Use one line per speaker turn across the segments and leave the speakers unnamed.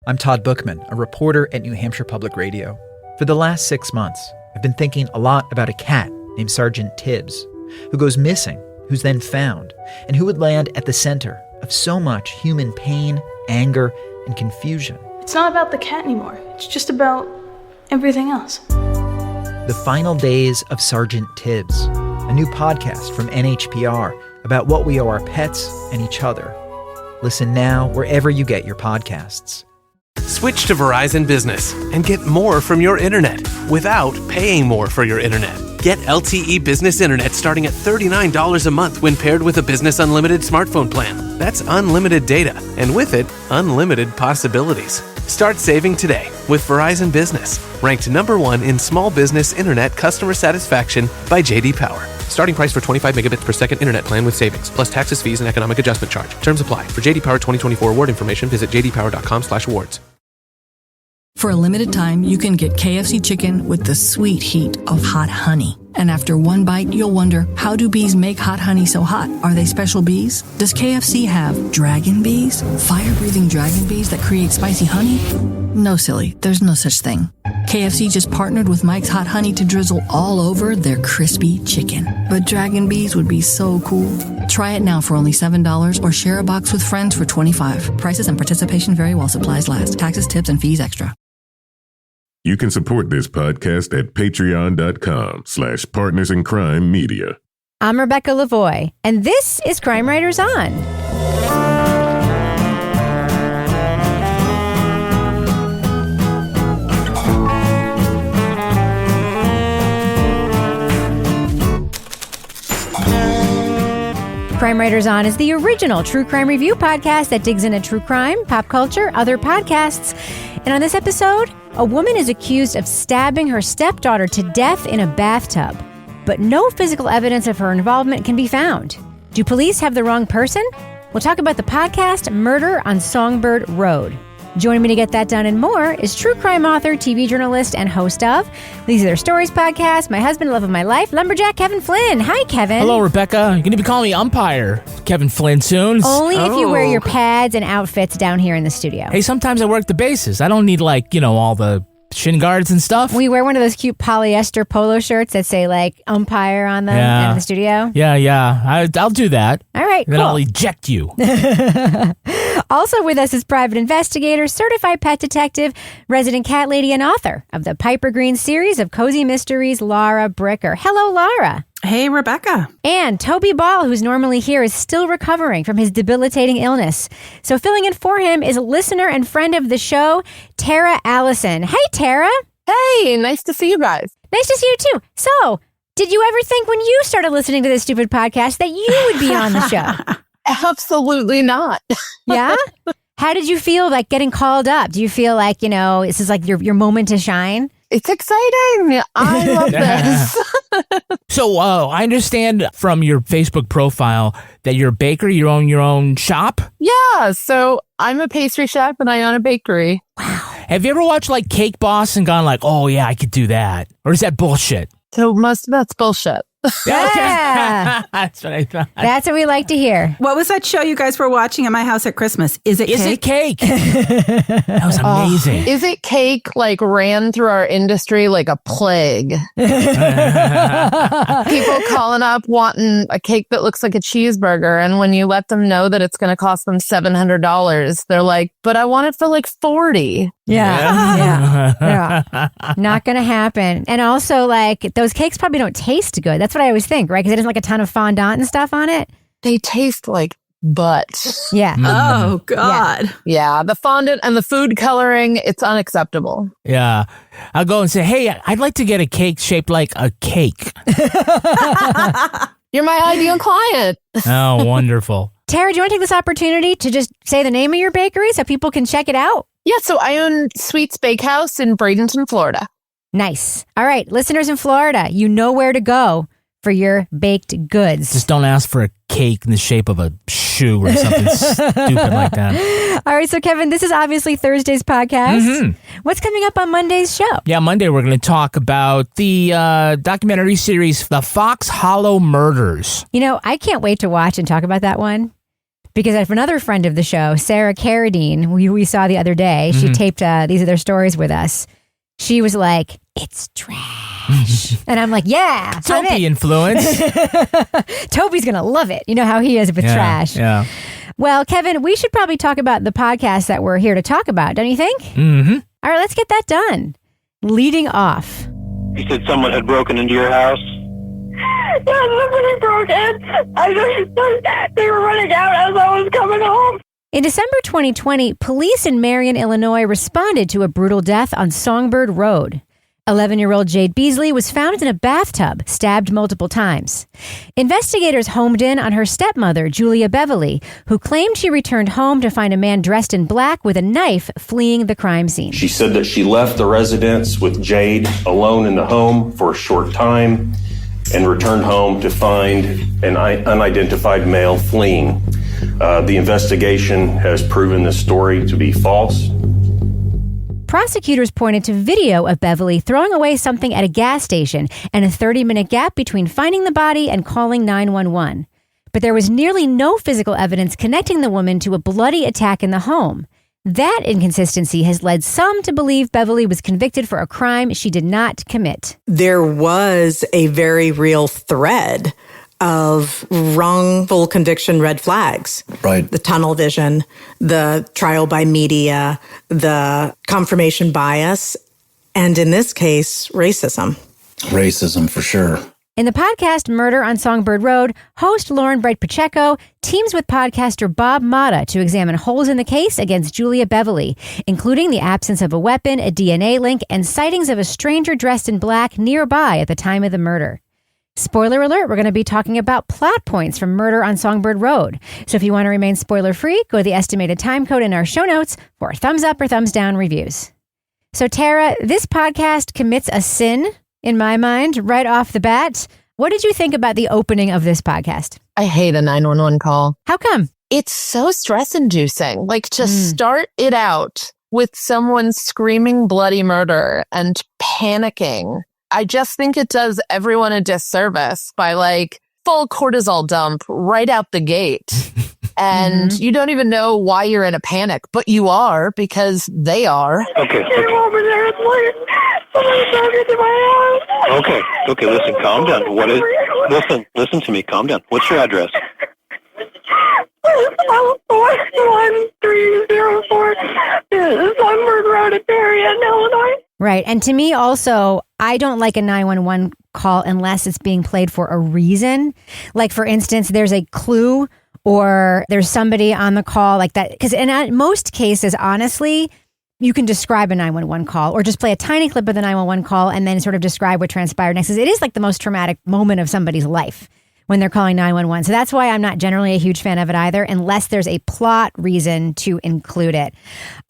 I'm Todd Bookman, a reporter at New Hampshire Public Radio. For the last 6 months, I've been thinking a lot about a cat named Sergeant Tibbs, who goes missing, who's then found, and who would land at the center of so much human pain, anger, and confusion.
It's not about the cat anymore. It's just about everything else.
The Final Days of Sergeant Tibbs, a new podcast from NHPR about what we owe our pets and each other. Listen now wherever you get your podcasts.
Switch to Verizon Business and get more from your internet without paying more for your internet. Get LTE Business Internet starting at $39 a month when paired with a Business Unlimited smartphone plan. That's unlimited data, and with it, unlimited possibilities. Start saving today with Verizon Business, ranked #1 in small business internet customer satisfaction by J.D. Power. Starting price for 25 megabits per second internet plan with savings, plus taxes, fees, and economic adjustment charge. Terms apply. For J.D. Power 2024 award information, visit jdpower.com/awards.
For a limited time, you can get KFC chicken with the sweet heat of hot honey. And after one bite, you'll wonder, how do bees make hot honey so hot? Are they special bees? Does KFC have dragon bees? Fire-breathing dragon bees that create spicy honey? No, silly. There's no such thing. KFC just partnered with Mike's Hot Honey to drizzle all over their crispy chicken. But dragon bees would be so cool. Try it now for only $7 or share a box with friends for $25. Prices and participation vary while supplies last. Taxes, tips, and fees extra.
You can support this podcast at patreon.com/partnersincrimemedia.
I'm Rebecca Lavoie, and this is Crime Writers On. Crime Writers On is the original true crime review podcast that digs into true crime, pop culture, other podcasts. And on this episode, a woman is accused of stabbing her stepdaughter to death in a bathtub, but no physical evidence of her involvement can be found. Do police have the wrong person? We'll talk about the podcast Murder on Songbird Road. Joining me to get that done and more is true crime author, TV journalist, and host of These Are Their Stories podcast, my husband, love of my life, lumberjack Kevin Flynn. Hi, Kevin.
Hello, Rebecca. You're going to be calling me umpire Kevin Flynn soon.
Only if you wear your pads and outfits down here in the studio.
Hey, sometimes I work the bases. I don't need, all the shin guards and stuff.
We wear one of those cute polyester polo shirts that say, umpire on them in the studio.
Yeah. I'll do that.
All right,
Then
cool.
I'll eject you.
Also with us is private investigator, certified pet detective, resident cat lady, and author of the Piper Green series of cozy mysteries, Laura Bricker. Hello, Laura.
Hey, Rebecca.
And Toby Ball, who's normally here, is still recovering from his debilitating illness. So filling in for him is a listener and friend of the show, Tara Allison. Hey, Tara.
Hey, nice to see you guys.
Nice to see you too. So, did you ever think when you started listening to this stupid podcast that you would be on the show?
Absolutely not.
Yeah? How did you feel like getting called up? Do you feel like, this is like your moment to shine?
It's exciting. I love this.
So I understand from your Facebook profile that you're a baker, you own your own shop?
Yeah, so I'm a pastry chef and I own a bakery.
Wow. Have you ever watched Cake Boss and gone oh yeah, I could do that? Or is that bullshit?
So most of that's bullshit.
Yeah.
That's what I thought.
That's what we like to hear.
What was that show you guys were watching at my house at Christmas? Is it cake?
That was amazing.
Is It Cake ran through our industry like a plague? People calling up wanting a cake that looks like a cheeseburger, and when you let them know that it's going to cost them $700, they're like, but I want it for $40.
Yeah. Not going to happen. And also, those cakes probably don't taste good. That's what I always think, right? Because it doesn't a ton of fondant and stuff on it.
They taste like butt.
Yeah.
Oh, God.
Yeah. The fondant and the food coloring, it's unacceptable.
Yeah. I'll go and say, hey, I'd like to get a cake shaped like a cake.
You're my ideal client.
Oh, wonderful.
Tara, do you want to take this opportunity to just say the name of your bakery so people can check it out?
Yeah, so I own Sweets Bakehouse in Bradenton, Florida.
Nice. All right, listeners in Florida, you know where to go for your baked goods.
Just don't ask for a cake in the shape of a shoe or something stupid like that.
All right, so Kevin, this is obviously Thursday's podcast. Mm-hmm. What's coming up on Monday's show?
Yeah, Monday we're going to talk about the documentary series, The Fox Hollow Murders.
I can't wait to watch and talk about that one. Because if another friend of the show, Sarah Carradine, we saw the other day, she taped These Are Their Stories with us. She was like, it's trash. And I'm like, yeah.
Toby influence.
Toby's going to love it. You know how he is with trash.
Yeah.
Well, Kevin, we should probably talk about the podcast that we're here to talk about, don't you think?
Mm-hmm.
All right, let's get that done. Leading off.
You said someone had broken into your house?
Yeah, somebody broke in. They were running out as I was coming home.
In December 2020, police in Marion, Illinois responded to a brutal death on Songbird Road. 11-year-old Jade Beasley was found in a bathtub, stabbed multiple times. Investigators homed in on her stepmother, Julia Bevely, who claimed she returned home to find a man dressed in black with a knife fleeing the crime scene.
She said that she left the residence with Jade alone in the home for a short time and returned home to find an unidentified male fleeing. The investigation has proven this story to be false.
Prosecutors pointed to video of Bevely throwing away something at a gas station and a 30-minute gap between finding the body and calling 911. But there was nearly no physical evidence connecting the woman to a bloody attack in the home. That inconsistency has led some to believe Bevely was convicted for a crime she did not commit.
There was a very real thread of wrongful conviction red flags.
Right.
The tunnel vision, the trial by media, the confirmation bias, and in this case, racism.
Racism, for sure.
In the podcast Murder on Songbird Road, host Lauren Bright Pacheco teams with podcaster Bob Motta to examine holes in the case against Julia Bevely, including the absence of a weapon, a DNA link, and sightings of a stranger dressed in black nearby at the time of the murder. Spoiler alert, we're going to be talking about plot points from Murder on Songbird Road. So if you want to remain spoiler-free, go to the estimated time code in our show notes for thumbs up or thumbs down reviews. So Tara, this podcast commits a sin, in my mind, right off the bat. What did you think about the opening of this podcast?
I hate a 911 call.
How come?
It's so stress-inducing. Like, to start it out with someone screaming bloody murder and panicking, I just think it does everyone a disservice by full cortisol dump right out the gate. And you don't even know why you're in a panic, but you are because they are.
Okay.
Over there, it's like someone broke into my house.
Okay, listen, calm down. Listen to me, calm down. What's your address?
1304 Songbird Road in Marion, Illinois.
Right. And to me also, I don't like a 911 call unless it's being played for a reason. Like, for instance, there's a clue or there's somebody on the call like that. Because in most cases, honestly, you can describe a 911 call or just play a tiny clip of the 911 call and then sort of describe what transpired next. It is like the most traumatic moment of somebody's life when they're calling 911. So that's why I'm not generally a huge fan of it either, unless there's a plot reason to include it.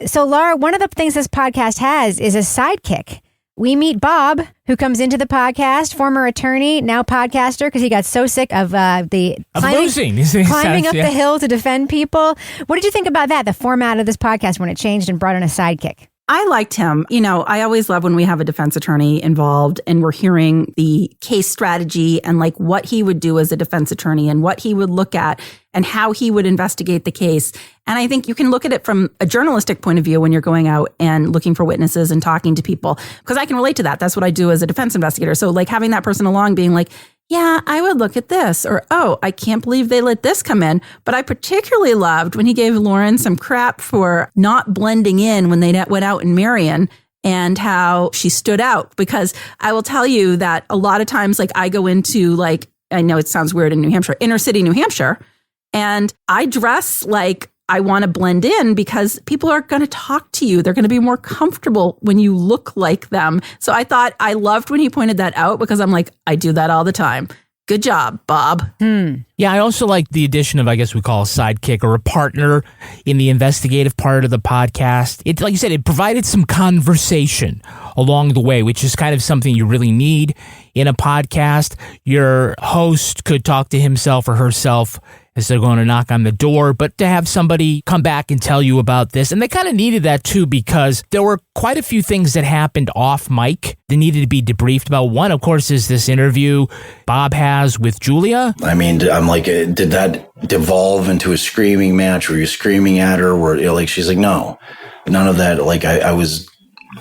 So Laura, one of the things this podcast has is a sidekick. We meet Bob, who comes into the podcast, former attorney, now podcaster, because he got so sick of climbing up the hill to defend people. What did you think about that, the format of this podcast when it changed and brought in a sidekick?
I liked him. You know, I always love when we have a defense attorney involved and we're hearing the case strategy and what he would do as a defense attorney and what he would look at and how he would investigate the case. And I think you can look at it from a journalistic point of view when you're going out and looking for witnesses and talking to people, because I can relate to that. That's what I do as a defense investigator. So having that person along being like, yeah, I would look at this, or, oh, I can't believe they let this come in. But I particularly loved when he gave Lauren some crap for not blending in when they went out in Marion and how she stood out. Because I will tell you that a lot of times, I go into I know it sounds weird in New Hampshire, inner city New Hampshire, and I dress like I want to blend in because people are going to talk to you. They're going to be more comfortable when you look like them. So I loved when he pointed that out because I'm like, I do that all the time. Good job, Bob.
Yeah, I also like the addition of, I guess we call a sidekick or a partner in the investigative part of the podcast. It, like you said, it provided some conversation along the way, which is kind of something you really need in a podcast. Your host could talk to himself or herself as they're going to knock on the door, but to have somebody come back and tell you about this. And they kind of needed that too, because there were quite a few things that happened off mic that needed to be debriefed about. One, of course, is this interview Bob has with Julia.
I mean, I'm like, did that devolve into a screaming match? Were you screaming at her? She's like, no, none of that. Like, I was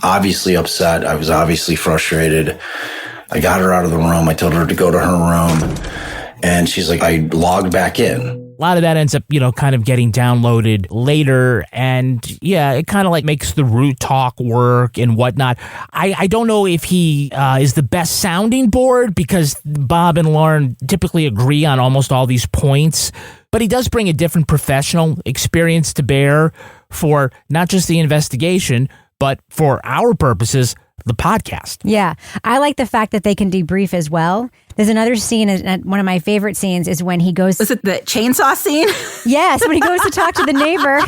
obviously upset. I was obviously frustrated. I got her out of the room. I told her to go to her room. And she's like, I logged back in.
A lot of that ends up, kind of getting downloaded later. And yeah, it kind of like makes the root talk work and whatnot. I don't know if he is the best sounding board, because Bob and Lauren typically agree on almost all these points. But he does bring a different professional experience to bear for not just the investigation, but for our purposes, the podcast.
Yeah. I like the fact that they can debrief as well. There's another scene, one of my favorite scenes is when he goes...
Was it the chainsaw scene?
Yes, when he goes to talk to the neighbor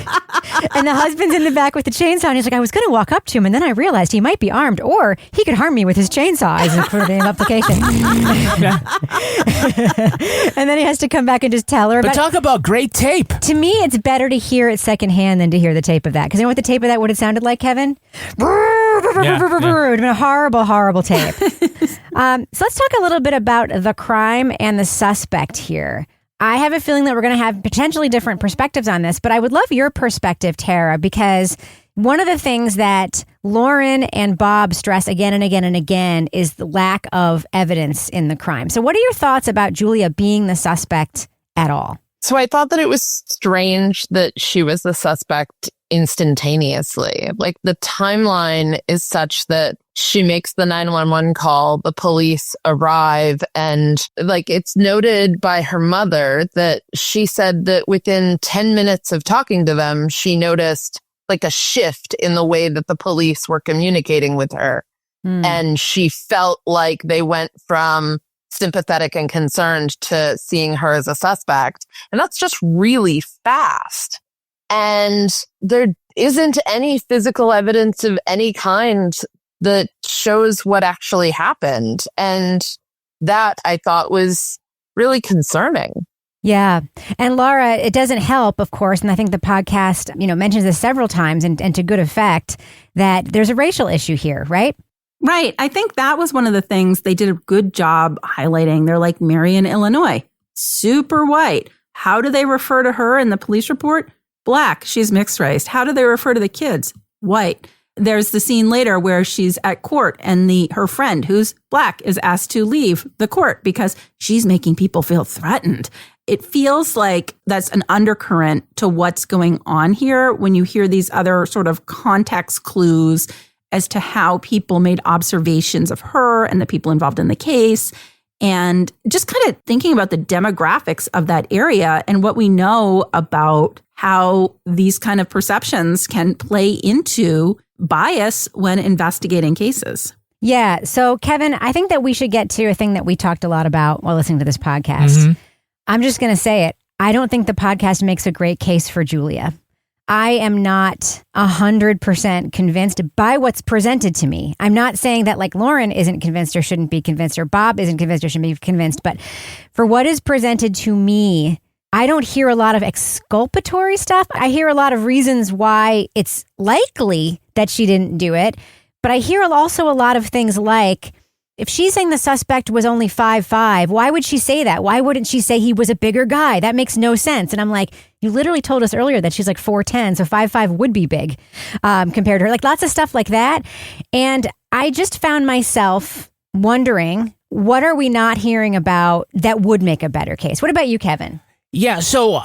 and the husband's in the back with the chainsaw and he's like, I was going to walk up to him and then I realized he might be armed or he could harm me with his chainsaw as a implication. And then he has to come back and just tell her.
But talk about great tape.
To me, it's better to hear it secondhand than to hear the tape of that. Because you know what the tape of that would have sounded like, Kevin? It would have been a horrible, horrible tape. So let's talk a little bit about the crime and the suspect here. I have a feeling that we're going to have potentially different perspectives on this, but I would love your perspective, Tara, because one of the things that Lauren and Bob stress again and again and again is the lack of evidence in the crime. So what are your thoughts about Julia being the suspect at all?
So I thought that it was strange that she was the suspect instantaneously. Like, the timeline is such that she makes the 911 call, the police arrive, and it's noted by her mother that she said that within 10 minutes of talking to them, she noticed a shift in the way that the police were communicating with her. And she felt like they went from sympathetic and concerned to seeing her as a suspect. And that's just really fast. And there isn't any physical evidence of any kind that shows what actually happened. And that I thought was really concerning.
Yeah. And Laura, it doesn't help, of course, and I think the podcast, mentions this several times and to good effect, that there's a racial issue here, right?
Right. I think that was one of the things they did a good job highlighting. They're like, Marion, Illinois, super white. How do they refer to her in the police report? Black. She's mixed race. How do they refer to the kids? White. There's the scene later where she's at court and her friend, who's black, is asked to leave the court because she's making people feel threatened. It feels like that's an undercurrent to what's going on here when you hear these other sort of context clues as to how people made observations of her and the people involved in the case. And just kind of thinking about the demographics of that area and what we know about how these kind of perceptions can play into bias when investigating cases.
Yeah. So, Kevin, I think that we should get to a thing that we talked a lot about while listening to this podcast. Mm-hmm. I'm just going to say it. I don't think the podcast makes a great case for Julia. I am not 100% convinced by what's presented to me. I'm not saying that Lauren isn't convinced or shouldn't be convinced, or Bob isn't convinced or shouldn't be convinced, but for what is presented to me, I don't hear a lot of exculpatory stuff. I hear a lot of reasons why it's likely that she didn't do it, but I hear also a lot of things like, if she's saying the suspect was only 5'5", why would she say that? Why wouldn't she say he was a bigger guy? That makes no sense. And I'm like, you literally told us earlier that she's 4'10", so 5'5" would be big compared to her. Lots of stuff like that. And I just found myself wondering, what are we not hearing about that would make a better case? What about you, Kevin?
Yeah, so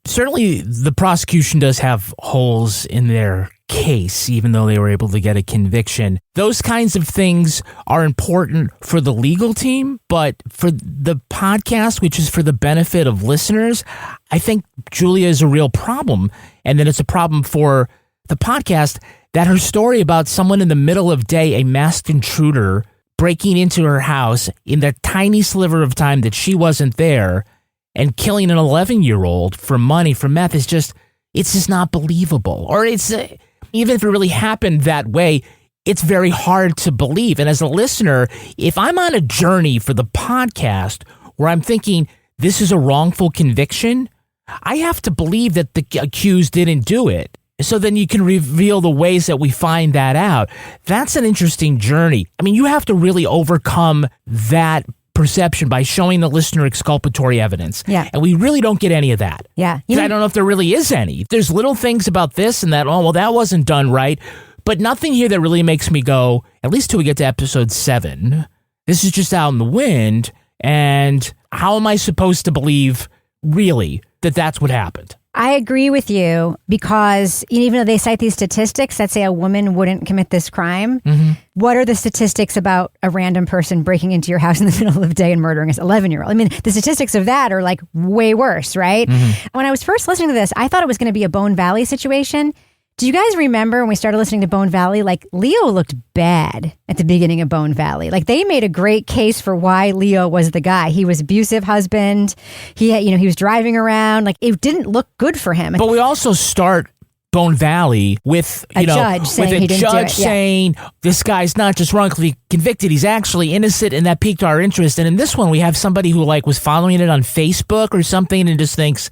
certainly the prosecution does have holes in their case, even though they were able to get a conviction. Those kinds of things are important for the legal team, but for the podcast, which is for the benefit of listeners, I think Julia is a real problem. And then it's a problem for the podcast that her story about someone in the middle of day, a masked intruder, breaking into her house in the tiny sliver of time that she wasn't there and killing an 11-year-old for money, for meth, it's just not believable. Or even if it really happened that way, it's very hard to believe. And as a listener, if I'm on a journey for the podcast where I'm thinking this is a wrongful conviction, I have to believe that the accused didn't do it. So then you can reveal the ways that we find that out. That's an interesting journey. I mean, you have to really overcome that perception by showing the listener exculpatory evidence.
Yeah.
And we really don't get any of that.
Yeah.
I don't know if there really is any. There's little things about this and that, oh, well, that wasn't done right. But nothing here that really makes me go, at least till we get to episode 7, this is just out in the wind. And how am I supposed to believe, really, that that's what happened?
I agree with you because even though they cite these statistics that say a woman wouldn't commit this crime, what are the statistics about a random person breaking into your house in the middle of the day and murdering an 11-year-old? I mean, the statistics of that are like way worse, right? When I was first listening to this, I thought it was going to be a Bone Valley situation. Do you guys remember when we started listening to Bone Valley? Like, Leo looked bad at the beginning of Bone Valley. Like, they made a great case for why Leo was the guy. He was abusive husband. He had, he was driving around. Like, it didn't look good for him.
But we also start Bone Valley with
a judge
saying this guy's not just wrongfully convicted, he's actually innocent, and that piqued our interest. And in this one, we have somebody who was following it on Facebook or something and just thinks,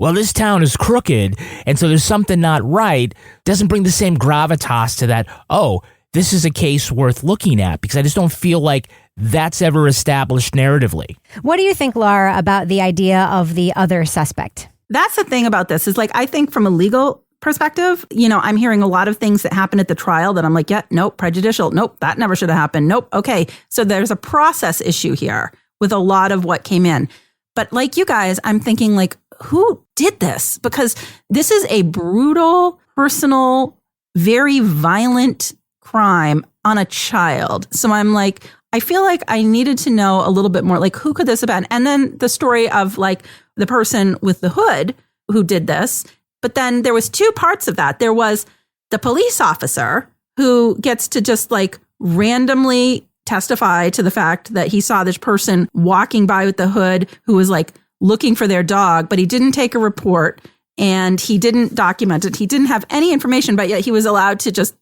well, this town is crooked, and so there's something not right. Doesn't bring the same gravitas to that. Oh, this is a case worth looking at, because I just don't feel like that's ever established narratively.
What do you think, Laura, about the idea of the other suspect?
That's the thing about this is I think from a legal perspective, I'm hearing a lot of things that happen at the trial that I'm like, yeah, nope, prejudicial. Nope, that never should have happened. Nope. Okay. So there's a process issue here with a lot of what came in. But like you guys, I'm thinking who did this? Because this is a brutal, personal, very violent crime on a child. So I'm I feel like I needed to know a little bit more, who could this have been? And then the story of the person with the hood who did this. But then there was two parts of that. There was the police officer who gets to just randomly testify to the fact that he saw this person walking by with the hood who was looking for their dog, but he didn't take a report and he didn't document it. He didn't have any information, but yet he was allowed to just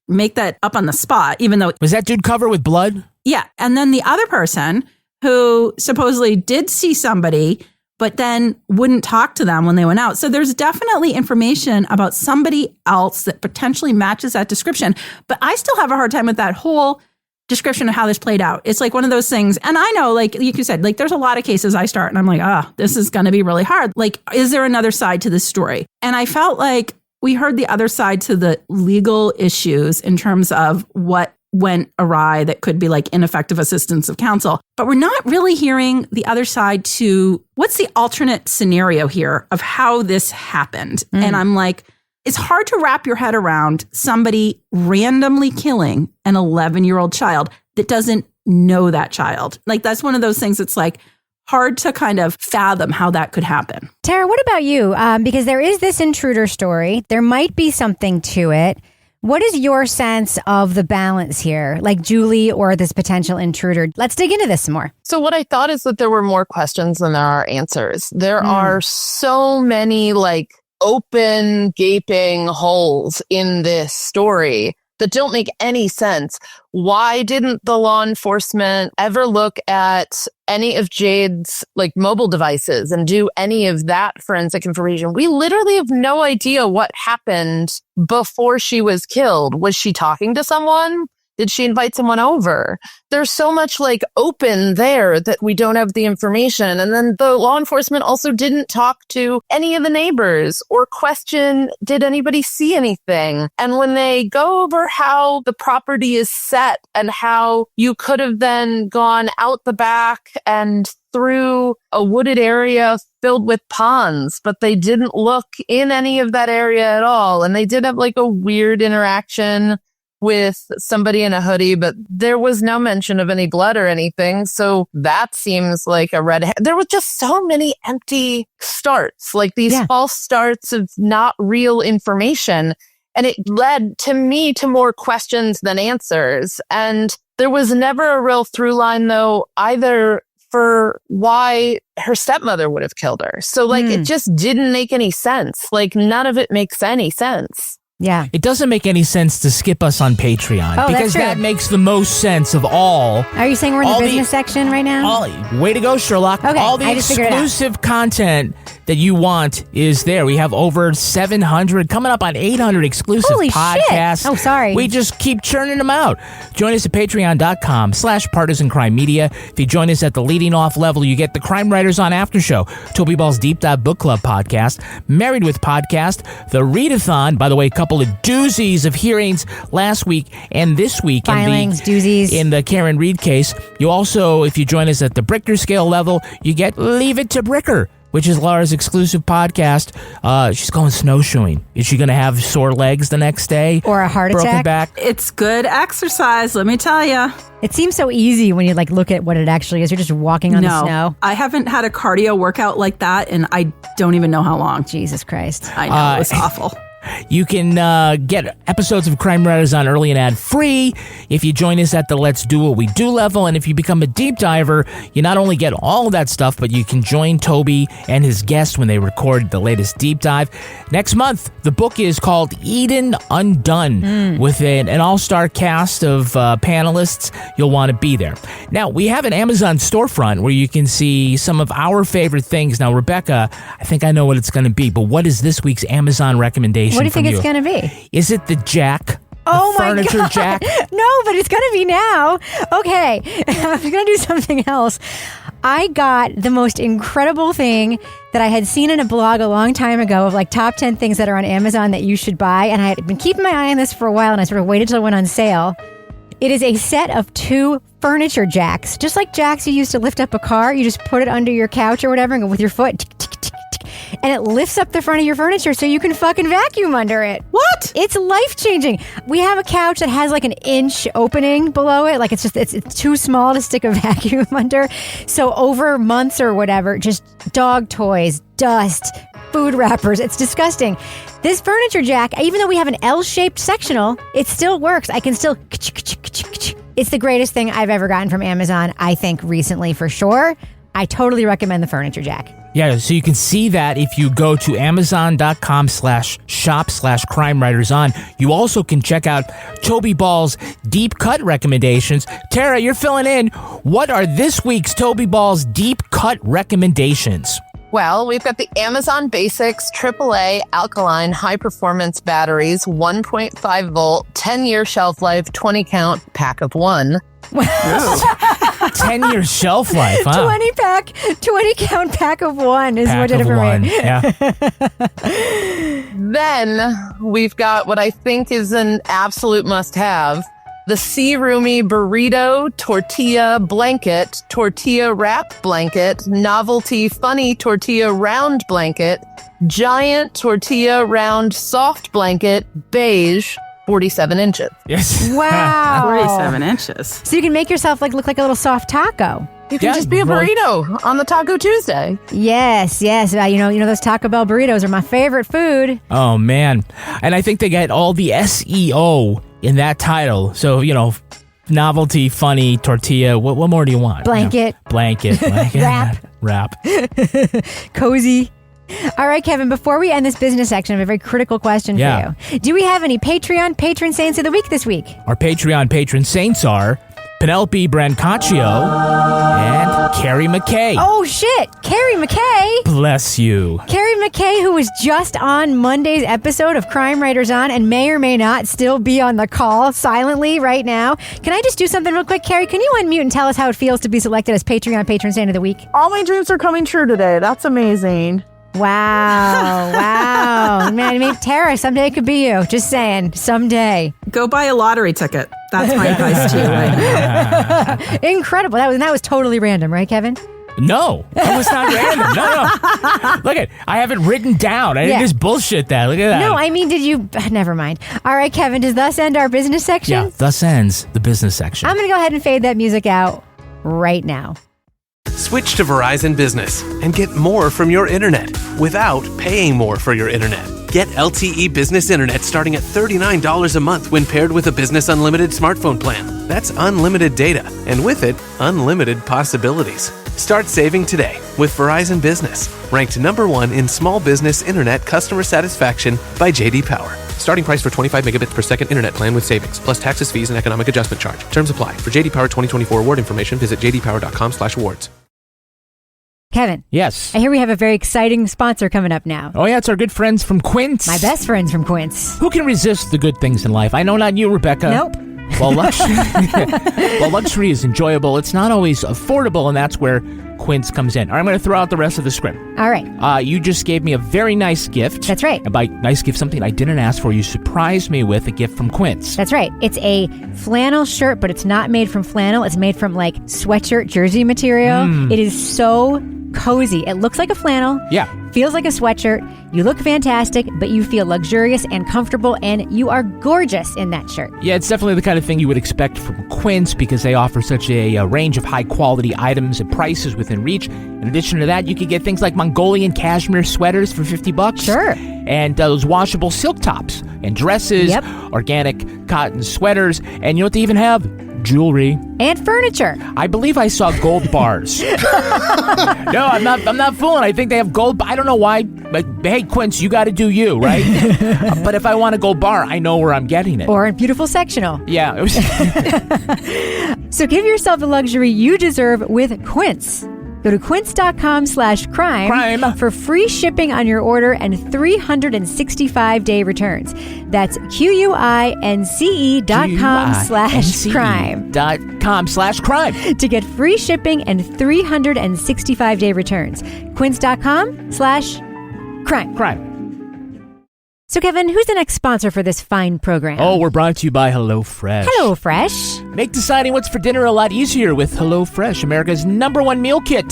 make that up on the spot, even though...
Was that dude covered with blood?
Yeah. And then the other person who supposedly did see somebody, but then wouldn't talk to them when they went out. So there's definitely information about somebody else that potentially matches that description. But I still have a hard time with that whole description of how this played out. It's one of those things. And I know, like you said, there's a lot of cases I start and I'm like, this is going to be really hard. Is there another side to this story? And I felt like we heard the other side to the legal issues in terms of what went awry that could be ineffective assistance of counsel. But we're not really hearing the other side to what's the alternate scenario here of how this happened. And I'm it's hard to wrap your head around somebody randomly killing an 11-year-old child that doesn't know that child. That's one of those things that's hard to kind of fathom how that could happen.
Tara, what about you? Because there is this intruder story. There might be something to it. What is your sense of the balance here, Julie or this potential intruder? Let's dig into this some more.
So what I thought is that there were more questions than there are answers. There are so many open, gaping holes in this story that don't make any sense. Why didn't the law enforcement ever look at any of Jade's mobile devices and do any of that forensic information? We literally have no idea what happened before she was killed. Was she talking to someone? Did she invite someone over? There's so much open there that we don't have the information. And then the law enforcement also didn't talk to any of the neighbors or question, did anybody see anything? And when they go over how the property is set and how you could have then gone out the back and through a wooded area filled with ponds, but they didn't look in any of that area at all. And they did have a weird interaction with somebody in a hoodie, but there was no mention of any blood or anything. So that seems like a red. There were just so many empty starts, these false starts of not real information. And it led to me to more questions than answers. And there was never a real through line, though, either for why her stepmother would have killed her. So it just didn't make any sense. None of it makes any sense.
Yeah.
It doesn't make any sense to skip us on Patreon
Oh, that's
because
true.
that makes the most sense of all.
Are you saying we're in the
all
business section right now?
Way to go, Sherlock.
Okay,
All the
I just figured it out.
exclusive content that you want is there. We have over 700, coming up on 800 exclusive
Holy shit.
podcasts.
Oh, sorry.
We just keep churning them out. Join us at patreon.com/partisancrimemedia. If you join us at the leading off level, you get the Crime Writers on After Show, Toby Ball's Deep Dive Book Club podcast, Married with Podcast, the Readathon, by the way, a couple of doozies of hearings last week and this week.
Filings, doozies.
In the Karen Reed case. You also, if you join us at the Bricker scale level, you get Leave It to Bricker, which is Laura's exclusive podcast. She's going snowshoeing. Is she going to have sore legs the next day?
Or a heart
Broken
attack?
back?
It's good exercise, let me tell you.
It seems so easy when you look at what it actually is. You're just walking on the snow.
I haven't had a cardio workout like that, and I don't even know how long.
Jesus Christ.
I know, it was awful.
You can get episodes of Crime Writers on early and ad-free if you join us at the Let's Do What We Do level. And if you become a deep diver, you not only get all of that stuff, but you can join Toby and his guests when they record the latest deep dive. Next month, the book is called Eden Undone, with an all-star cast of panelists. You'll want to be there. Now, we have an Amazon storefront where you can see some of our favorite things. Now, Rebecca, I think I know what it's going to be, but what is this week's Amazon recommendation?
What do you think
from
it's going to be?
Is it the jack?
Oh my
furniture
God.
jack?
No, but it's going to be now. Okay. I'm going to do something else. I got the most incredible thing that I had seen in a blog a long time ago of top 10 things that are on Amazon that you should buy. And I had been keeping my eye on this for a while and I sort of waited till it went on sale. It is a set of 2 furniture jacks. Just like jacks you use to lift up a car. You just put it under your couch or whatever and go with your foot. Tick, tick, tick, tick, and it lifts up the front of your furniture so you can fucking vacuum under it.
What?
It's life-changing. We have a couch that has an inch opening below it. It's too small to stick a vacuum under. So over months or whatever, just dog toys, dust, food wrappers. It's disgusting. This furniture jack, even though we have an L-shaped sectional, it still works. I can still... It's the greatest thing I've ever gotten from Amazon, I think, recently for sure. I totally recommend the furniture jack.
Yeah, so you can see that if you go to amazon.com/shop/crime-writers-on. You also can check out Toby Ball's deep cut recommendations. Tara, you're filling in. What are this week's Toby Ball's deep cut recommendations?
Well, we've got the Amazon Basics AAA alkaline high performance batteries, 1.5 volt, 10-year shelf life, 20 count, pack of 1.
10-year shelf life, huh?
20 count pack of 1 is what did it for me.
Yeah.
Then we've got what I think is an absolute must-have. The Sea Roomy Burrito Tortilla Blanket, Tortilla Wrap Blanket, Novelty Funny Tortilla Round Blanket, Giant Tortilla Round Soft Blanket, Beige, 47 inches.
Yes.
Wow.
47 inches.
So you can make yourself look like a little soft taco.
You can just be a burrito on the Taco Tuesday.
Yes. You know those Taco Bell burritos are my favorite food.
Oh, man. And I think they get all the SEO in that title. So, novelty, funny, tortilla. What more do you want?
Blanket.
Blanket. Wrap.
Cozy. All right, Kevin, before we end this business section, I have a very critical question for you. Do we have any Patreon patron saints of the week this week?
Our Patreon patron saints are Penelope Brancaccio and Carrie McKay.
Oh, shit. Carrie McKay.
Bless you.
Carrie McKay, who was just on Monday's episode of Crime Writers On and may or may not still be on the call silently right now. Can I just do something real quick, Carrie? Can you unmute and tell us how it feels to be selected as Patreon patron saint of the week?
All my dreams are coming true today. That's amazing.
Wow. Man, maybe Tara, someday it could be you. Just saying. Someday.
Go buy a lottery ticket. That's my advice to you right now.
Incredible. That was totally random, right, Kevin?
No, that was not random. No. Look at, I have it written down. I didn't just bullshit that. Look at that.
No, I mean, did you? Never mind. All right, Kevin, does thus end our business section?
Yeah, thus ends the business section.
I'm going to go ahead and fade that music out right now.
Switch to Verizon Business and get more from your internet without paying more for your internet. Get LTE Business Internet starting at $39 a month when paired with a Business Unlimited smartphone plan. That's unlimited data, and with it, unlimited possibilities. Start saving today with Verizon Business, ranked #1 in small business internet customer satisfaction by J.D. Power. Starting price for 25 megabits per second internet plan with savings, plus taxes, fees, and economic adjustment charge. Terms apply. For JD Power 2024 award information, visit jdpower.com/awards.
Kevin.
Yes.
I hear we have a very exciting sponsor coming up now.
Oh, yeah, it's our good friends from Quince.
My best friends from Quince.
Who can resist the good things in life? I know not you, Rebecca.
Nope.
While luxury is enjoyable, it's not always affordable, and that's where Quince comes in. All right, I'm going to throw out the rest of the script.
All right.
You just gave me a very nice gift.
That's right.
And by nice gift, something I didn't ask for. You surprised me with a gift from Quince.
That's right. It's a flannel shirt, but it's not made from flannel. It's made from like sweatshirt jersey material. It is so cozy. It looks like a flannel.
Yeah.
Feels like a sweatshirt. You look fantastic, but you feel luxurious and comfortable, and you are gorgeous in that shirt.
Yeah, it's definitely the kind of thing you would expect from Quince because they offer such a range of high-quality items at prices within reach. In addition to that, you could get things like Mongolian cashmere sweaters for $50.
Sure.
And those washable silk tops and dresses, organic cotton sweaters, and you know what they even have? Jewelry.
And furniture.
I believe I saw gold bars. No, I'm not fooling. I think they have gold. I don't know why, but hey, Quince, you got to do you, right? But if I want a gold bar, I know where I'm getting it.
Or a beautiful sectional.
Yeah.
So give yourself the luxury you deserve with Quince. Go to quince.com/crime for free shipping on your order and 365-day returns. That's QUINCE.com/crime.
.com/crime
to get free shipping and 365-day returns. Quince.com/crime. So, Kevin, who's the next sponsor for this fine program?
Oh, we're brought to you by HelloFresh.
HelloFresh.
Make deciding what's for dinner a lot easier with HelloFresh, America's #1 meal kit.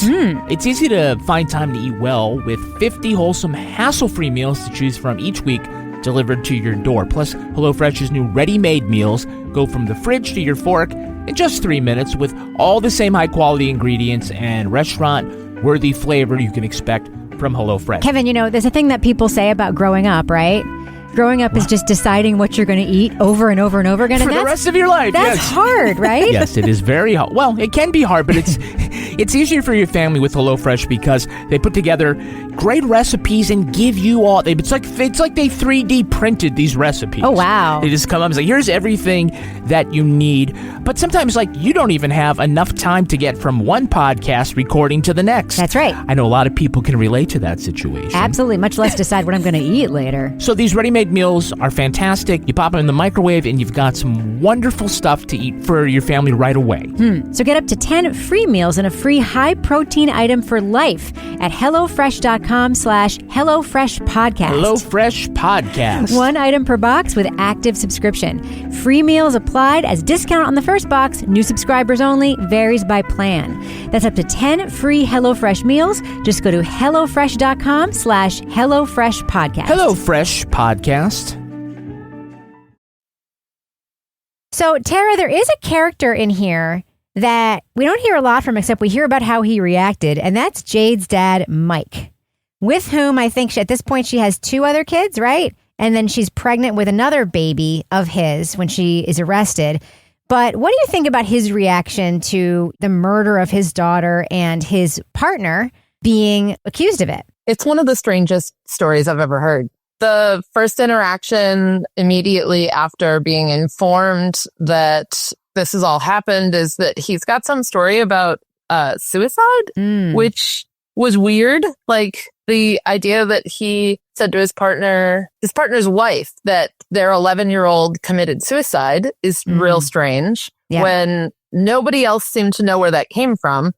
It's easy to find time to eat well with 50 wholesome, hassle-free meals to choose from each week delivered to your door. Plus, HelloFresh's new ready-made meals go from the fridge to your fork in just 3 minutes with all the same high-quality ingredients and restaurant-worthy flavor you can expect from HelloFresh.
Kevin, you know, there's a thing that people say about growing up, right? Growing up is just deciding what you're going to eat over and over and over again.
For the rest of your life,
That's hard, right?
Yes, it is very hard. Well, it can be hard, but it's easier for your family with HelloFresh because they put together great recipes and give you all. It's like they 3D printed these recipes.
Oh, wow.
They just come up and say, here's everything that you need. But sometimes, you don't even have enough time to get from one podcast recording to the next.
That's right.
I know a lot of people can relate to that situation.
Absolutely, much less decide what I'm going to eat later.
So these ready-made meals are fantastic. You pop them in the microwave and you've got some wonderful stuff to eat for your family right away.
So get up to 10 free meals and a free high-protein item for life at HelloFresh.com/HelloFreshPodcast.
HelloFresh Podcast.
One item per box with active subscription. Free meals applied as discount on the first box. New subscribers only. Varies by plan. That's up to 10 free HelloFresh meals. Just go to HelloFresh.com/HelloFreshPodcast.
HelloFresh Podcast.
So, Tara, there is a character in here that we don't hear a lot from, except we hear about how he reacted, and that's Jade's dad, Mike, with whom I think at this point she has 2 other kids, right? And then she's pregnant with another baby of his when she is arrested. But what do you think about his reaction to the murder of his daughter and his partner being accused of it?
It's one of the strangest stories I've ever heard. The first interaction immediately after being informed that this has all happened is that he's got some story about suicide, which was weird. Like the idea that he said to his partner's wife, that their 11-year-old committed suicide is real strange when nobody else seemed to know where that came from.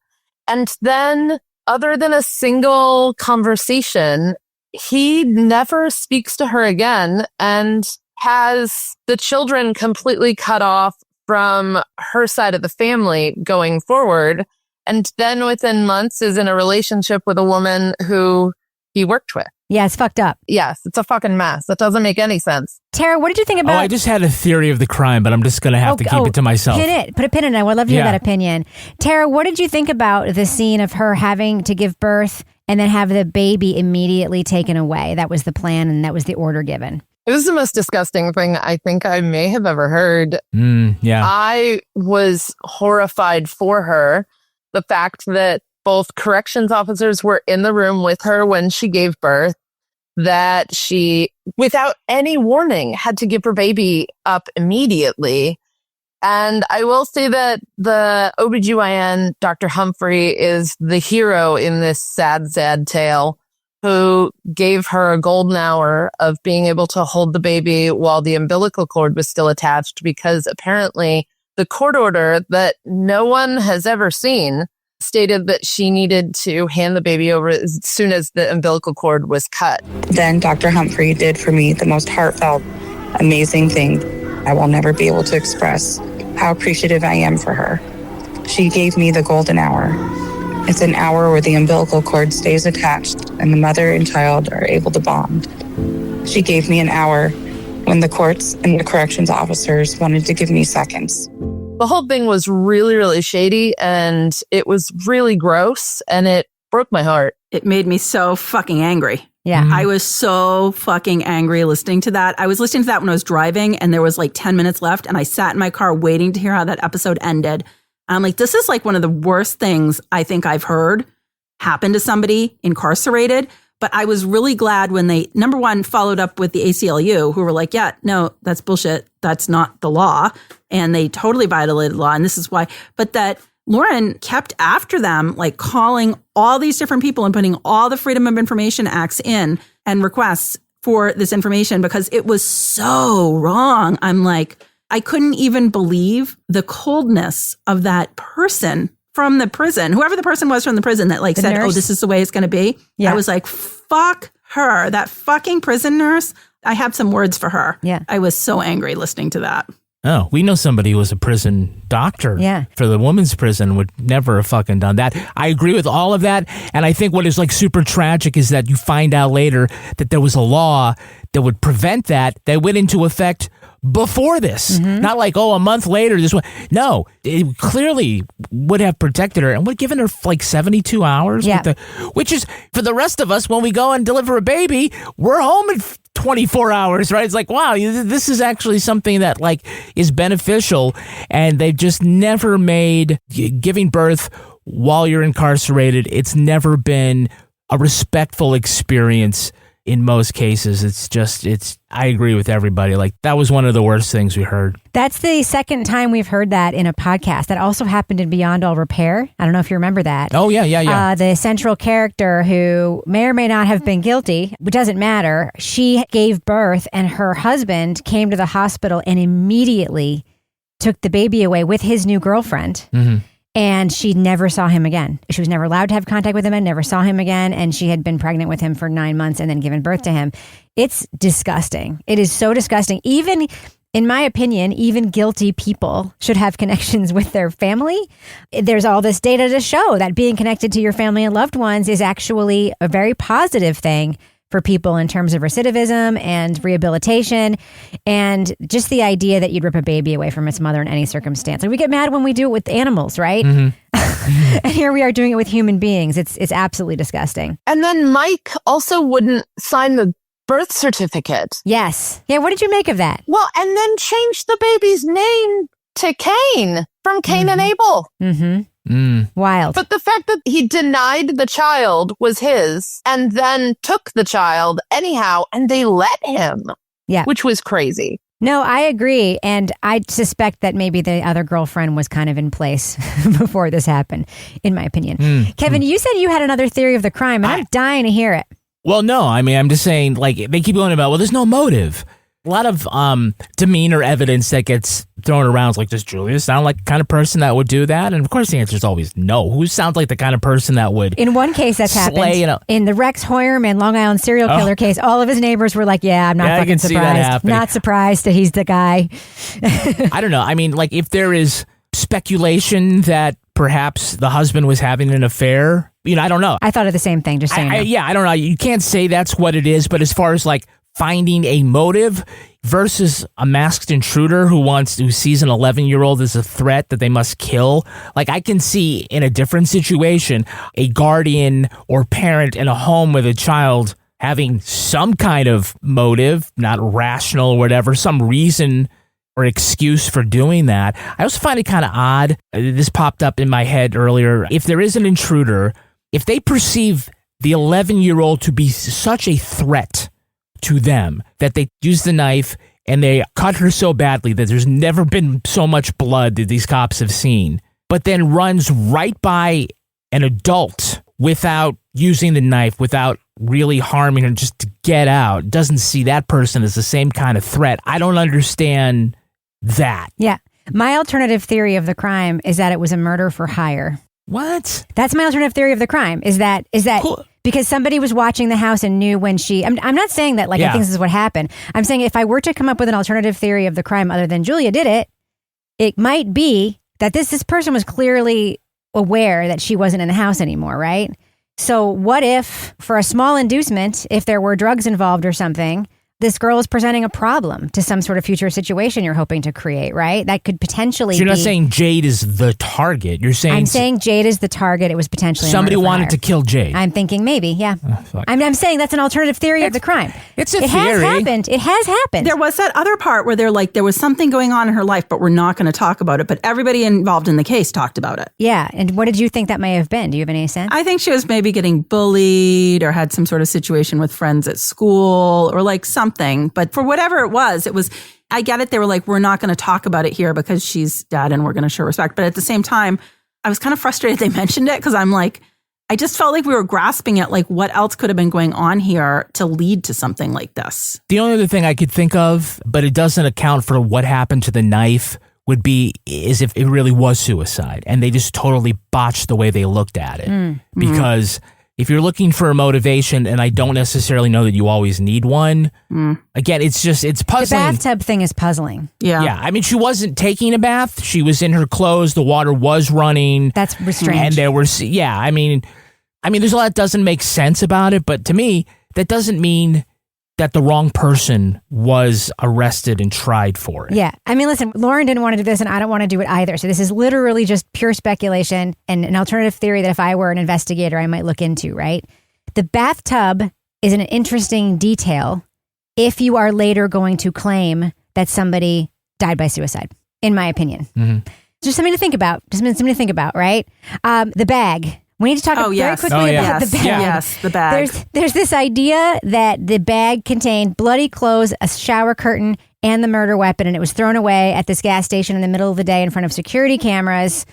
And then other than a single conversation, he never speaks to her again and has the children completely cut off from her side of the family going forward. And then within months is in a relationship with a woman who he worked with.
Yeah, it's fucked up.
Yes, it's a fucking mess. That doesn't make any sense.
Tara, what did you think about...
I just had a theory of the crime, but I'm just going to have to keep it to myself.
Put a pin in it. I would love to hear that opinion. Tara, what did you think about the scene of her having to give birth and then have the baby immediately taken away? That was the plan and that was the order given.
It was the most disgusting thing I think I may have ever heard.
Yeah.
I was horrified for her. The fact that both corrections officers were in the room with her when she gave birth, that she, without any warning, had to give her baby up immediately. And I will say that the OBGYN, Dr. Humphrey, is the hero in this sad, sad tale, who gave her a golden hour of being able to hold the baby while the umbilical cord was still attached, because apparently the court order that no one has ever seen stated that she needed to hand the baby over as soon as the umbilical cord was cut.
Then Dr. Humphrey did for me the most heartfelt, amazing thing. I will never be able to express how appreciative I am for her. She gave me the golden hour. It's an hour where the umbilical cord stays attached and the mother and child are able to bond. She gave me an hour when the courts and the corrections officers wanted to give me seconds.
The whole thing was really, really shady, and it was really gross, and it broke my heart.
It made me so fucking angry.
Yeah.
I was so fucking angry listening to that. I was listening to that when I was driving, and there was like 10 minutes left, and I sat in my car waiting to hear how that episode ended. I'm like, this is like one of the worst things I think I've heard happen to somebody incarcerated. But I was really glad when they, number one, followed up with the ACLU, who were like, yeah, no, that's bullshit. That's not the law. And they totally violated the law. And this is why. But that Lauren kept after them, like calling all these different people and putting all the Freedom of Information Acts in and requests for this information because it was so wrong. I'm like, I couldn't even believe the coldness of that person from the prison, whoever the person was from the prison that like said, nurse. Oh, this is the way it's going to be. Yeah. I was like, fuck her, that fucking prison nurse. I have some words for her.
Yeah.
I was so angry listening to that.
Oh, we know somebody who was a prison doctor.
Yeah.
For the women's prison would never have fucking done that. I agree with all of that. And I think what is like super tragic is that you find out later that there was a law that would prevent that went into effect before this. Mm-hmm. Not like, oh, a month later, this one. No, it clearly would have protected her and would have given her like 72 hours.
Yeah.
Which is, for the rest of us, when we go and deliver a baby, we're home in 24 hours, right? It's like, wow, this is actually something that like is beneficial. And they've just never made giving birth while you're incarcerated. It's never been a respectful experience. In most cases, I agree with everybody. Like, that was one of the worst things we heard.
That's the second time we've heard that in a podcast. That also happened in Beyond All Repair. I don't know if you remember that.
Oh, yeah.
The central character who may or may not have been guilty, but doesn't matter. She gave birth and her husband came to the hospital and immediately took the baby away with his new girlfriend. Mm-hmm. And she never saw him again. She was never allowed to have contact with him and never saw him again. And she had been pregnant with him for 9 months and then given birth to him. It's disgusting. It is so disgusting. Even, in my opinion, even guilty people should have connections with their family. There's all this data to show that being connected to your family and loved ones is actually a very positive thing for people in terms of recidivism and rehabilitation, and just the idea that you'd rip a baby away from its mother in any circumstance. Like, we get mad when we do it with animals, right? Mm-hmm. And here we are doing it with human beings. It's absolutely disgusting.
And then Mike also wouldn't sign the birth certificate.
Yes. Yeah, what did you make of that?
Well, and then changed the baby's name to Cain from Cain and Abel.
Mm-hmm. Wild.
But the fact that he denied the child was his and then took the child anyhow, and they let him.
Yeah.
Which was crazy.
No, I agree. And I suspect that maybe the other girlfriend was kind of in place before this happened, in my opinion. Kevin, you said you had another theory of the crime, and I'm dying to hear it.
Well, no, I mean, I'm just saying, like, they keep going about, well, there's no motive. A lot of demeanor evidence that gets thrown around. It's like, does Julia sound like the kind of person that would do that? And of course, the answer is always no. Who sounds like the kind of person that would?
In one case, that's happened. In the Rex Hoyerman Long Island serial killer case, all of his neighbors were like, "Yeah, I'm not fucking surprised. Not surprised that he's the guy."
I don't know. I mean, like, if there is speculation that perhaps the husband was having an affair, I don't know.
I thought of the same thing. Just saying.
I don't know. You can't say that's what it is. But as far as like finding a motive versus a masked intruder who sees an 11-year-old as a threat that they must kill. Like, I can see in a different situation, a guardian or parent in a home with a child having some kind of motive, not rational or whatever, some reason or excuse for doing that. I also find it kind of odd. This popped up in my head earlier. If there is an intruder, if they perceive the 11-year-old to be such a threat to them that they used the knife and they cut her so badly that there's never been so much blood that these cops have seen, but then runs right by an adult without using the knife, without really harming her, just to get out, doesn't see that person as the same kind of threat. I don't understand that.
Yeah. My alternative theory of the crime is that it was a murder for hire.
What?
That's my alternative theory of the crime, is that cool. Because somebody was watching the house and knew when she... I'm not saying that, I think this is what happened. I'm saying if I were to come up with an alternative theory of the crime other than Julia did it, it might be that this person was clearly aware that she wasn't in the house anymore, right? So what if, for a small inducement, if there were drugs involved or something, this girl is presenting a problem to some sort of future situation you're hoping to create, right? That could potentially
So you're not saying Jade is the target. You're saying...
I'm saying Jade is the target. It was potentially
somebody wanted to kill Jade.
I'm thinking maybe, yeah.
Oh,
I'm saying that's an alternative theory of the crime.
It's a
theory. Has happened. It has happened.
There was that other part where they're like, there was something going on in her life, but we're not going to talk about it. But everybody involved in the case talked about it.
Yeah. And what did you think that may have been? Do you have any sense?
I think she was maybe getting bullied or had some sort of situation with friends at school or like something. But for whatever it was, I get it. They were like, we're not going to talk about it here because she's dead and we're going to show respect. But at the same time, I was kind of frustrated they mentioned it because I'm like, I just felt like we were grasping at like what else could have been going on here to lead to something like this.
The only other thing I could think of, but it doesn't account for what happened to the knife, would be is if it really was suicide and they just totally botched the way they looked at it. Because if you're looking for a motivation, and I don't necessarily know that you always need one, again, it's puzzling.
The bathtub thing is puzzling.
Yeah.
Yeah. I mean, she wasn't taking a bath. She was in her clothes. The water was running.
That's strange.
And there were, I mean, there's a lot that doesn't make sense about it, but to me, that doesn't mean that the wrong person was arrested and tried for it.
Yeah. I mean, listen, Lauren didn't want to do this and I don't want to do it either. So this is literally just pure speculation and an alternative theory that if I were an investigator, I might look into, right? The bathtub is an interesting detail if you are later going to claim that somebody died by suicide, in my opinion. Just something to think about. Right? The bag. We need to talk very quickly about the bag.
Yes, the bag.
There's this idea that the bag contained bloody clothes, a shower curtain, and the murder weapon, and it was thrown away at this gas station in the middle of the day in front of security cameras.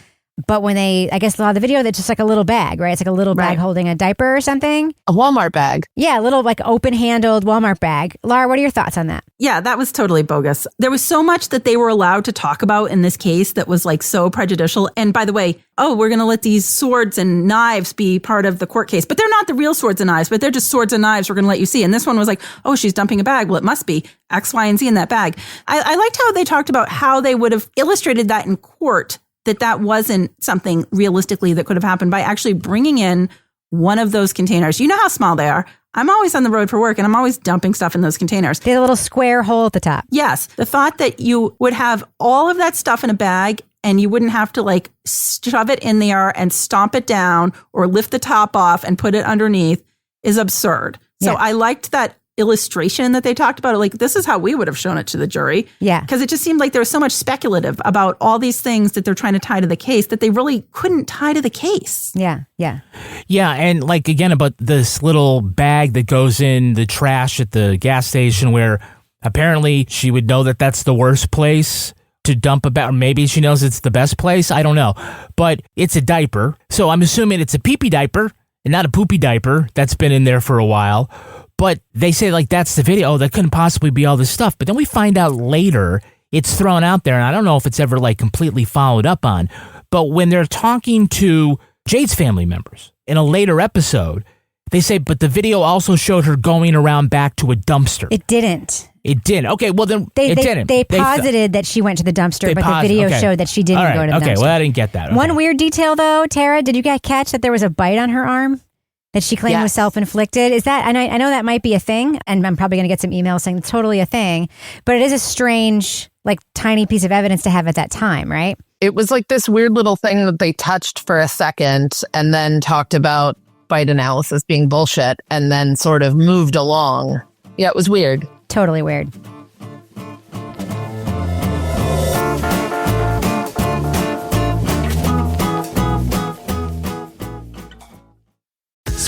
But when they, I guess, saw the video, that's just like a little bag, right? It's like a little bag holding a diaper or something.
A Walmart bag.
Yeah, a little like open-handled Walmart bag. Laura, what are your thoughts on that?
Yeah, that was totally bogus. There was so much that they were allowed to talk about in this case that was like so prejudicial. And by the way, we're going to let these swords and knives be part of the court case. But they're not the real swords and knives, but they're just swords and knives we're going to let you see. And this one was like, she's dumping a bag. Well, it must be X, Y, and Z in that bag. I liked how they talked about how they would have illustrated that in court, that wasn't something realistically that could have happened by actually bringing in one of those containers. You know how small they are. I'm always on the road for work and I'm always dumping stuff in those containers.
They have a little square hole at the top.
Yes. The thought that you would have all of that stuff in a bag and you wouldn't have to like shove it in there and stomp it down or lift the top off and put it underneath is absurd. So I liked that illustration that they talked about. Like, this is how we would have shown it to the jury.
Yeah.
Because it just seemed like there was so much speculative about all these things that they're trying to tie to the case that they really couldn't tie to the case.
Yeah. Yeah.
Yeah. And like, again, about this little bag that goes in the trash at the gas station where apparently she would know that that's the worst place to dump a bag. Or maybe she knows it's the best place. I don't know. But it's a diaper. So I'm assuming it's a pee-pee diaper and not a poopy diaper that's been in there for a while. But they say, like, that's the video. That couldn't possibly be all this stuff. But then we find out later it's thrown out there. And I don't know if it's ever, like, completely followed up on. But when they're talking to Jade's family members in a later episode, they say, but the video also showed her going around back to a dumpster.
It didn't.
It didn't. Okay, well, then it didn't.
They posited that she went to the dumpster, but the video showed that she didn't go to the dumpster.
Okay, well, I didn't get that. Okay.
One weird detail, though, Tara, did you catch that there was a bite on her arm? That she claimed was self-inflicted. Is that, and I know that might be a thing, and I'm probably going to get some emails saying it's totally a thing, but it is a strange, like, tiny piece of evidence to have at that time, right?
It was like this weird little thing that they touched for a second and then talked about bite analysis being bullshit and then sort of moved along. Yeah, it was weird.
Totally weird.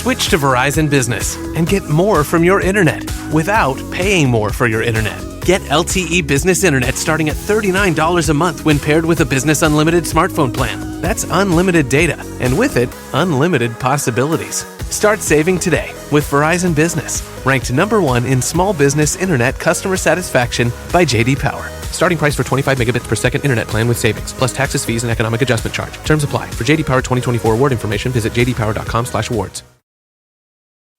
Switch to Verizon Business and get more from your internet without paying more for your internet. Get LTE Business Internet starting at $39 a month when paired with a Business Unlimited smartphone plan. That's unlimited data, and with it, unlimited possibilities. Start saving today with Verizon Business, ranked #1 in small business internet customer satisfaction by J.D. Power. Starting price for 25 megabits per second internet plan with savings, plus taxes, fees, and economic adjustment charge. Terms apply. For J.D. Power 2024 award information, visit jdpower.com/awards.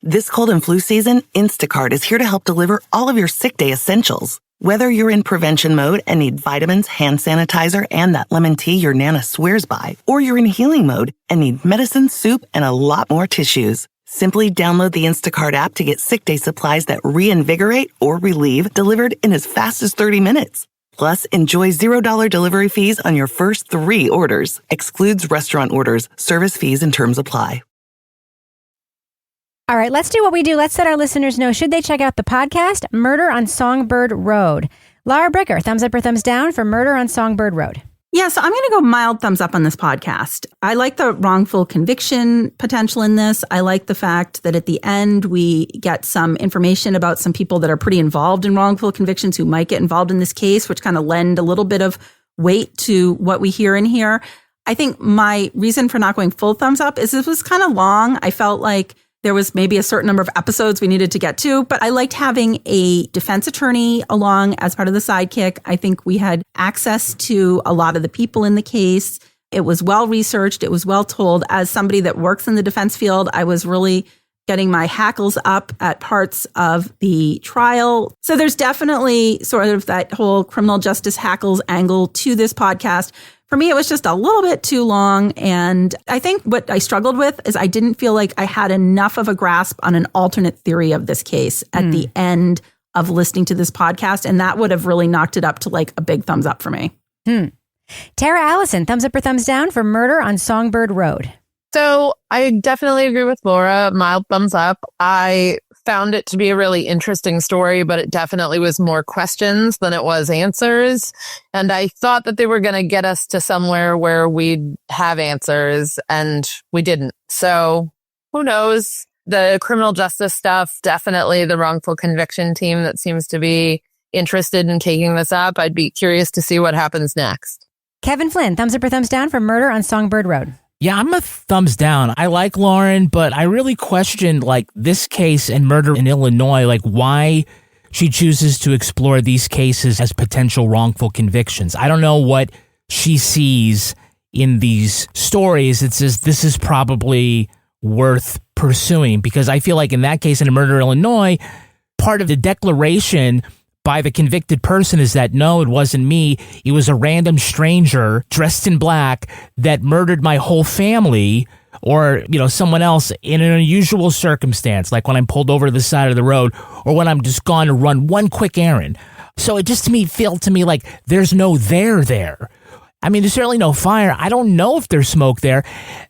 This cold and flu season, Instacart is here to help deliver all of your sick day essentials. Whether you're in prevention mode and need vitamins, hand sanitizer, and that lemon tea your Nana swears by, or you're in healing mode and need medicine, soup, and a lot more tissues. Simply download the Instacart app to get sick day supplies that reinvigorate or relieve, delivered in as fast as 30 minutes. Plus, enjoy $0 delivery fees on your first 3 orders. Excludes restaurant orders. Service fees and terms apply.
All right, let's do what we do. Let's let our listeners know, should they check out the podcast, Murder on Songbird Road? Laura Bricker, thumbs up or thumbs down for Murder on Songbird Road?
Yeah, so I'm going to go mild thumbs up on this podcast. I like the wrongful conviction potential in this. I like the fact that at the end we get some information about some people that are pretty involved in wrongful convictions who might get involved in this case, which kind of lend a little bit of weight to what we hear in here. I think my reason for not going full thumbs up is this was kind of long. I felt like there was maybe a certain number of episodes we needed to get to, but I liked having a defense attorney along as part of the sidekick. I think we had access to a lot of the people in the case. It was well researched. It was well told. As somebody that works in the defense field, I was really getting my hackles up at parts of the trial. So there's definitely sort of that whole criminal justice hackles angle to this podcast. For me, it was just a little bit too long. And I think what I struggled with is I didn't feel like I had enough of a grasp on an alternate theory of this case at the end of listening to this podcast. And that would have really knocked it up to like a big thumbs up for me.
Tara Allison, thumbs up or thumbs down for Murder on Songbird Road?
So I definitely agree with Laura. Mild thumbs up. I found it to be a really interesting story, but it definitely was more questions than it was answers. And I thought that they were going to get us to somewhere where we'd have answers, and we didn't. So who knows? The criminal justice stuff, definitely the wrongful conviction team that seems to be interested in taking this up. I'd be curious to see what happens next.
Kevin Flynn, thumbs up or thumbs down for Murder on Songbird Road?
Yeah, I'm a thumbs down. I like Lauren, but I really questioned like this case and Murder in Illinois, like why she chooses to explore these cases as potential wrongful convictions. I don't know what she sees in these stories. It says this is probably worth pursuing, because I feel like in that case, in a Murder in Illinois, part of the declaration by the convicted person is that, no, it wasn't me. It was a random stranger dressed in black that murdered my whole family, or, you know, someone else in an unusual circumstance, like when I'm pulled over to the side of the road or when I'm just gone to run one quick errand. So it just felt to me like there's no there. I mean, there's certainly no fire. I don't know if there's smoke there.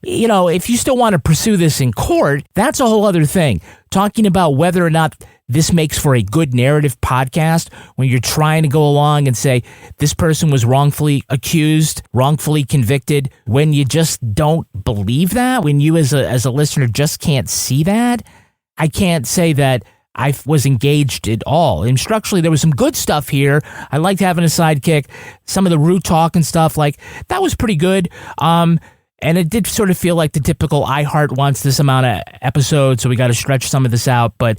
You know, if you still want to pursue this in court, that's a whole other thing. Talking about whether or not this makes for a good narrative podcast when you're trying to go along and say this person was wrongfully accused, wrongfully convicted, when you just don't believe that, when you as a listener just can't see that. I can't say that I was engaged at all. And structurally, there was some good stuff here. I liked having a sidekick. Some of the root talk and stuff, like, that was pretty good. And it did sort of feel like the typical iHeart wants this amount of episodes, so we got to stretch some of this out. But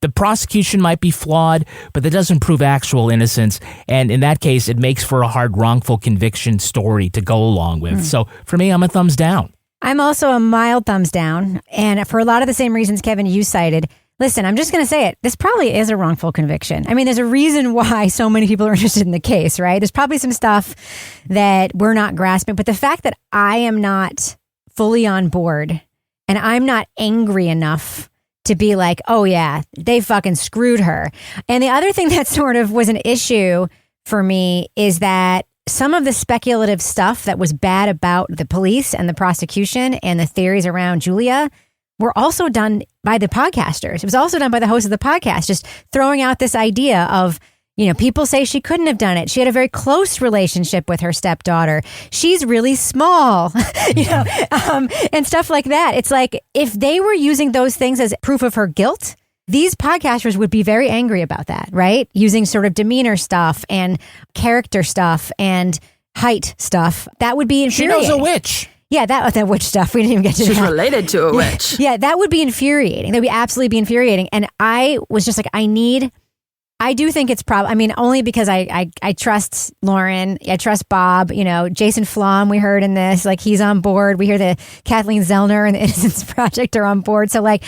the prosecution might be flawed, but that doesn't prove actual innocence. And in that case, it makes for a hard wrongful conviction story to go along with. So for me, I'm a thumbs down.
I'm also a mild thumbs down. And for a lot of the same reasons, Kevin, you cited. Listen, I'm just going to say it. This probably is a wrongful conviction. I mean, there's a reason why so many people are interested in the case, right? There's probably some stuff that we're not grasping. But the fact that I am not fully on board and I'm not angry enough to be like, oh, yeah, they fucking screwed her. And the other thing that sort of was an issue for me is that some of the speculative stuff that was bad about the police and the prosecution and the theories around Julia were also done by the podcasters. It was also done by the host of the podcast, just throwing out this idea of, People say she couldn't have done it. She had a very close relationship with her stepdaughter. She's really small, and stuff like that. It's like if they were using those things as proof of her guilt, these podcasters would be very angry about that, right? Using sort of demeanor stuff and character stuff and height stuff. That would be infuriating.
She knows a witch.
Yeah, that witch stuff. We didn't even get to
She's
that.
related to a witch.
Yeah, that would be infuriating. That would absolutely be infuriating. And I was just like, I do think it's only because I trust Lauren. I trust Bob. Jason Flom, we heard in this, like he's on board. We hear that Kathleen Zellner and the Innocence Project are on board. So like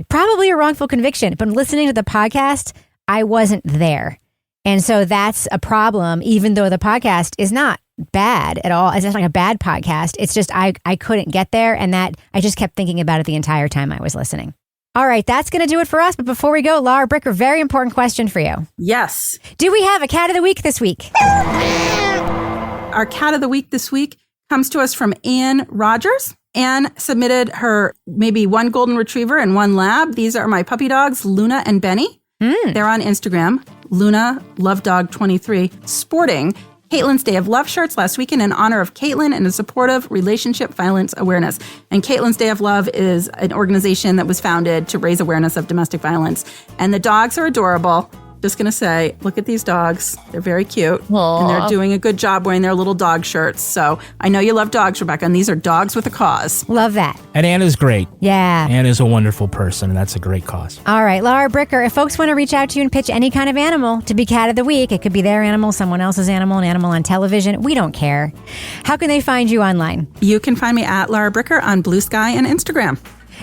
probably a wrongful conviction. But listening to the podcast, I wasn't there. And so that's a problem, even though the podcast is not bad at all. It's not like a bad podcast. It's just I couldn't get there. And that I just kept thinking about it the entire time I was listening. All right, that's going to do it for us. But before we go, Laura Bricker, very important question for you.
Yes.
Do we have a cat of the week this week?
Our cat of the week this week comes to us from Ann Rogers. Ann submitted her maybe one golden retriever and one lab. These are my puppy dogs, Luna and Benny. They're on Instagram, Luna Love Dog 23, sporting Caitlin's Day of Love shirts last weekend in honor of Caitlin and a supportive relationship violence awareness. And Caitlin's Day of Love is an organization that was founded to raise awareness of domestic violence. And the dogs are adorable. Just going to say, look at these dogs. They're very cute.
Aww.
And they're doing a good job wearing their little dog shirts. So I know you love dogs, Rebecca, and these are dogs with a cause.
Love that.
And Anna's great.
Yeah.
Anna's a wonderful person, and that's a great cause.
All right, Laura Bricker, if folks want to reach out to you and pitch any kind of animal to be cat of the week, it could be their animal, someone else's animal, an animal on television. We don't care. How can they find you online?
You can find me at Laura Bricker on Blue Sky and Instagram.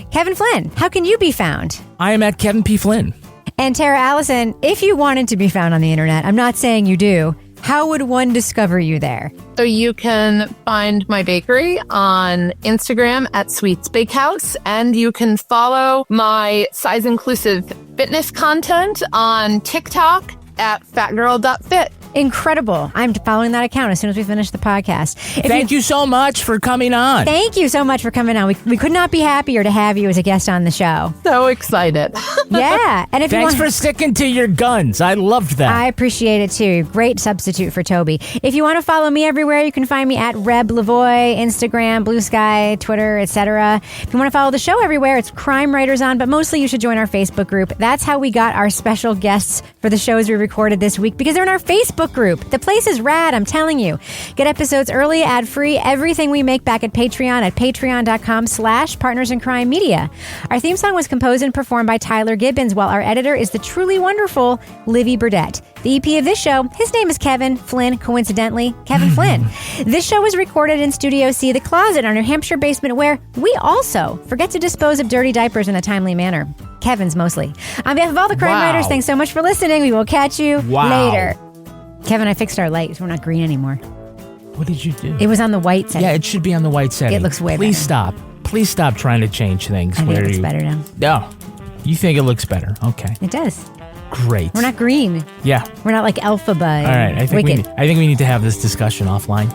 Kevin Flynn, how can you be found?
I am at Kevin P. Flynn.
And Tara Allison, if you wanted to be found on the internet, I'm not saying you do, how would one discover you there?
So you can find my bakery on Instagram at Sweets Bakehouse, and you can follow my size-inclusive fitness content on TikTok at fatgirl.fit.
Incredible. I'm following that account as soon as we finish the podcast.
Thank you so much for coming on.
Thank you so much for coming on. We could not be happier to have you as a guest on the show.
So excited.
Yeah. And if
Thanks for sticking to your guns. I loved that.
I appreciate it too. Great substitute for Toby. If you want to follow me everywhere, you can find me at Reb Lavoie, Instagram, Blue Sky, Twitter, etc. If you want to follow the show everywhere, it's Crime Writers On, but mostly you should join our Facebook group. That's how we got our special guests for the shows we recorded this week, because they're in our Facebook group. The place is rad, I'm telling you. Get episodes early, ad-free, everything we make back at Patreon at patreon.com/Partners in Crime Media. Our theme song was composed and performed by Tyler Gibbons, while our editor is the truly wonderful Livy Burdett. The EP of this show, his name is Kevin Flynn, coincidentally, Kevin Flynn. This show was recorded in Studio C, the closet, our New Hampshire basement, where we also forget to dispose of dirty diapers in a timely manner. Kevin's mostly. On behalf of all the crime writers, thanks so much for listening. We will catch you later. Kevin, I fixed our lights. We're not green anymore.
What did you do?
It was on the white setting.
Yeah, it should be on the white setting.
It looks way
Please
better.
stop. Please stop trying to change things.
I think it's better now.
No. You think it looks better. Okay.
It does.
Great.
We're not green.
Yeah.
We're not like Elphaba.
All right. I think we need to have this discussion offline.